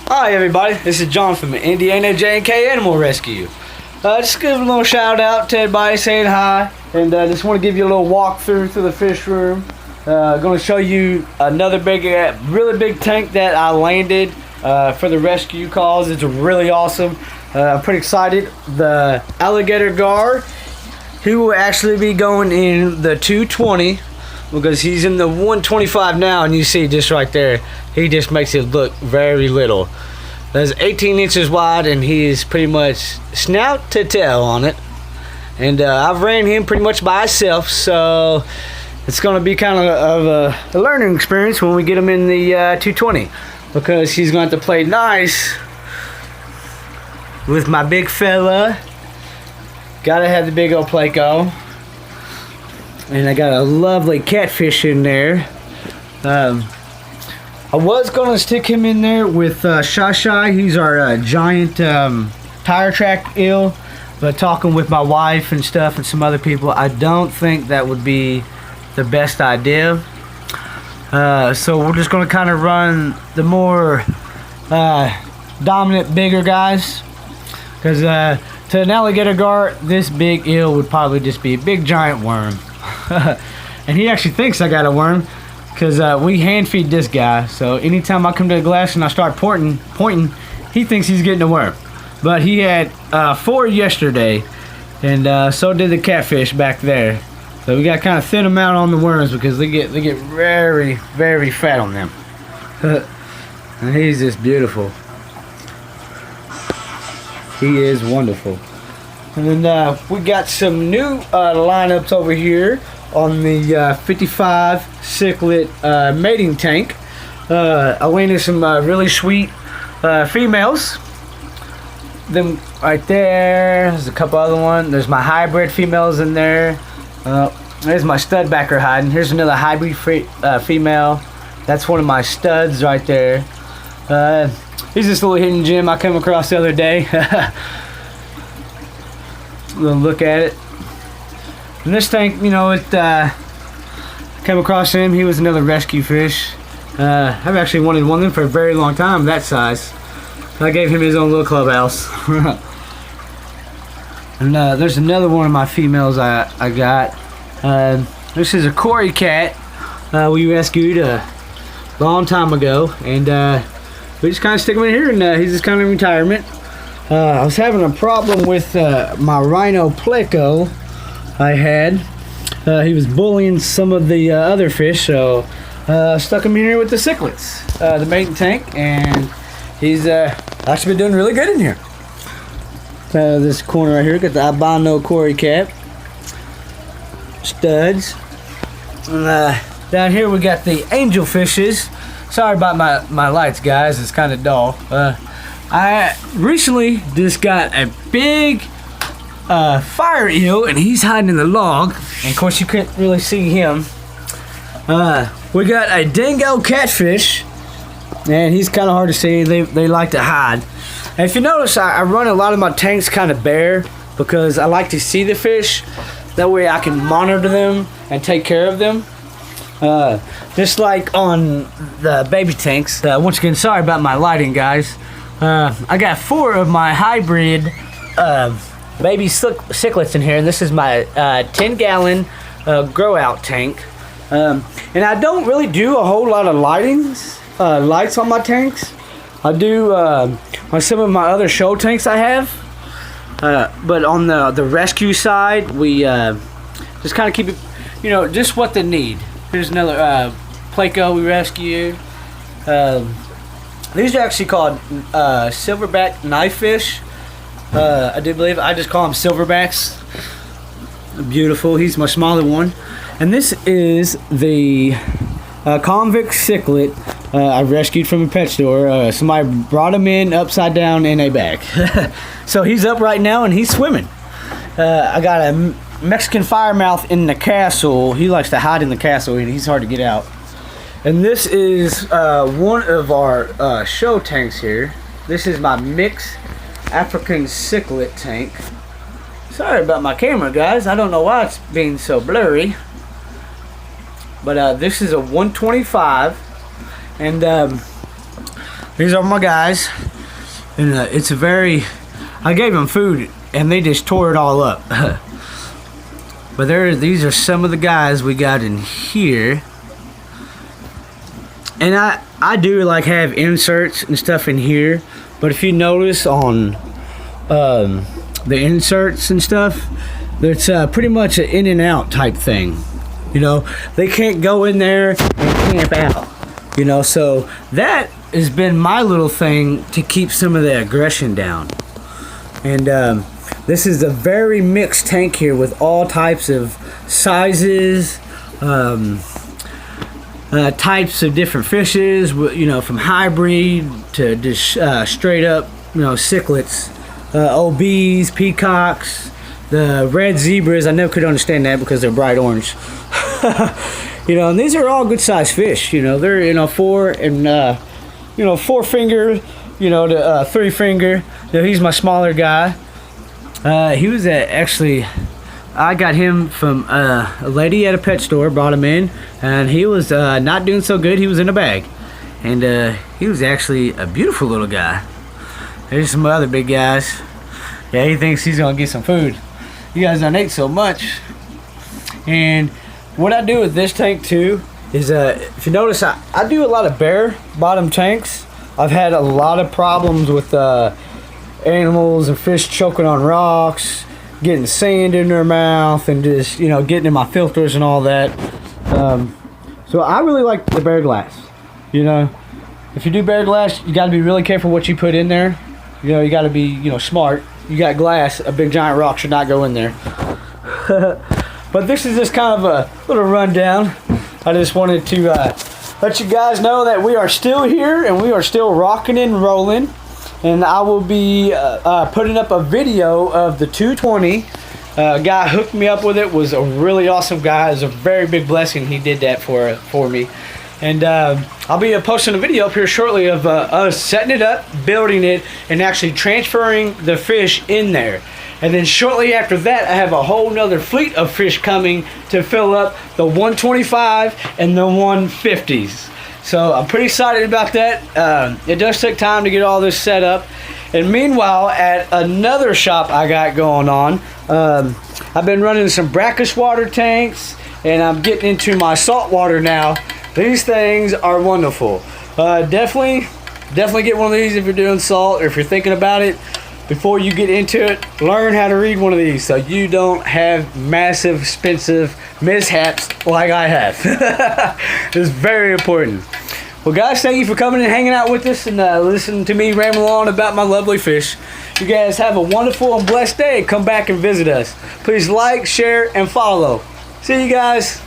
Hi everybody, this is John from Indiana J&K Animal Rescue. Just give a little shout out to everybody saying hi, and just want to give you a little walkthrough through the fish room. Going to show you another really big tank that I landed for the rescue calls. It's really awesome. I'm pretty excited. The alligator gar, he will actually be going in the 220 because he's in the 125 now, and you see just right there, he just makes it look very little. That's 18 inches wide, and he is pretty much snout to tail on it. And I've ran him pretty much by himself, so it's going to be kind of a learning experience when we get him in the 220, because he's going to have to play nice with my big fella. Gotta have the big old Placo. And I got a lovely catfish in there. I was gonna stick him in there with Shy. He's our giant tire track eel, but talking with my wife and stuff and some other people, I don't think that would be the best idea. So we're just gonna kind of run the more dominant, bigger guys, because to an alligator gar, this big eel would probably just be a big giant worm. And he actually thinks I got a worm, because we hand feed this guy. So anytime I come to the glass and I start pointing, he thinks he's getting a worm. But he had 4 yesterday, and so did the catfish back there. So we got to kind of thin them out on the worms, because they get very, very fat on them. And he's just beautiful. He is wonderful. And then we got some new lineups over here on the 55 cichlid mating tank. I landed some really sweet females. Them right there. There's a couple other ones. There's my hybrid females in there. There's my stud backer hiding. Here's another hybrid female. That's one of my studs right there. He's this little hidden gem I came across the other day. We'll look at it. And this tank, you know, it came across him. He was another rescue fish. I've actually wanted one of them for a very long time, that size. I gave him his own little clubhouse. And there's another one of my females I got. This is a Cory cat we rescued a long time ago, and we just kind of stick him in here, and he's just kind of in retirement. I was having a problem with my rhino Placo I had. He was bullying some of the other fish, so stuck him in here with the cichlids, the mating tank, and he's actually been doing really good in here. This corner right here, got the albino Cory cat, studs. And, down here we got the angel fishes. Sorry about my lights, guys, it's kind of dull. I recently just got a big fire eel, and he's hiding in the log, and of course you couldn't really see him. We got a dingo catfish, and he's kind of hard to see. They like to hide. And if you notice, I run a lot of my tanks kind of bare, because I like to see the fish. That way I can monitor them and take care of them. Just like on the baby tanks. Once again, sorry about my lighting, guys. I got 4 of my hybrid baby cichlids in here, and this is my 10-gallon grow out tank. And I don't really do a whole lot of lights on my tanks. I do on some of my other show tanks I have, but on the rescue side, we just kind of keep it, you know, just what they need. Here's another Placo we rescued. These are actually called silverback knifefish. I do believe. I just call them silverbacks. Beautiful. He's my smaller one. And this is the convict cichlid I rescued from a pet store. Somebody brought him in upside down in a bag. So he's up right now, and he's swimming. I got a Mexican firemouth in the castle. He likes to hide in the castle, and he's hard to get out. And this is one of our show tanks here. This is my mixed African cichlid tank. Sorry about my camera, guys. I don't know why it's being so blurry. But this is a 125. And these are my guys, and it's a very. I gave them food, and they just tore it all up. But these are some of the guys we got in here, and I do like have inserts and stuff in here. But if you notice on the inserts and stuff, it's pretty much an in and out type thing. You know, they can't go in there and camp out. You know, so that has been my little thing to keep some of the aggression down. And this is a very mixed tank here with all types of sizes, types of different fishes, you know, from hybrid to just straight up, you know, cichlids, OBs, peacocks, the red zebras. I never could understand that because they're bright orange. You know, and these are all good sized fish. You know, they're, you know, 4 and 4 finger, you know, to 3 finger. You know, he's my smaller guy. He was actually, I got him from a lady at a pet store, brought him in, and he was not doing so good. He was in a bag, and he was actually a beautiful little guy. There's some other big guys. Yeah, he thinks he's gonna get some food. You guys done ate so much. And what I do with this tank too is, if you notice, I do a lot of bare bottom tanks. I've had a lot of problems with animals and fish choking on rocks, getting sand in their mouth, and just, you know, getting in my filters and all that. So I really like the bare glass. You know, if you do bare glass, you got to be really careful what you put in there. You know, you got to be, you know, smart. You got glass, a big giant rock should not go in there. But this is just kind of a little rundown. I just wanted to let you guys know that we are still here and we are still rocking and rolling. And I will be putting up a video of the 220. A guy hooked me up with it. Was a really awesome guy. It was a very big blessing he did that for me. And I'll be posting a video up here shortly of us setting it up, building it, and actually transferring the fish in there. And then shortly after that, I have a whole nother fleet of fish coming to fill up the 125 and the 150s. So I'm pretty excited about that. It does take time to get all this set up. And meanwhile, at another shop I got going on, I've been running some brackish water tanks, and I'm getting into my salt water now. These things are wonderful. Definitely get one of these if you're doing salt or if you're thinking about it. Before you get into it, learn how to read one of these so you don't have massive, expensive mishaps like I have. It's very important. Well, guys, thank you for coming and hanging out with us and listening to me ramble on about my lovely fish. You guys have a wonderful and blessed day. Come back and visit us. Please like, share, and follow. See you guys.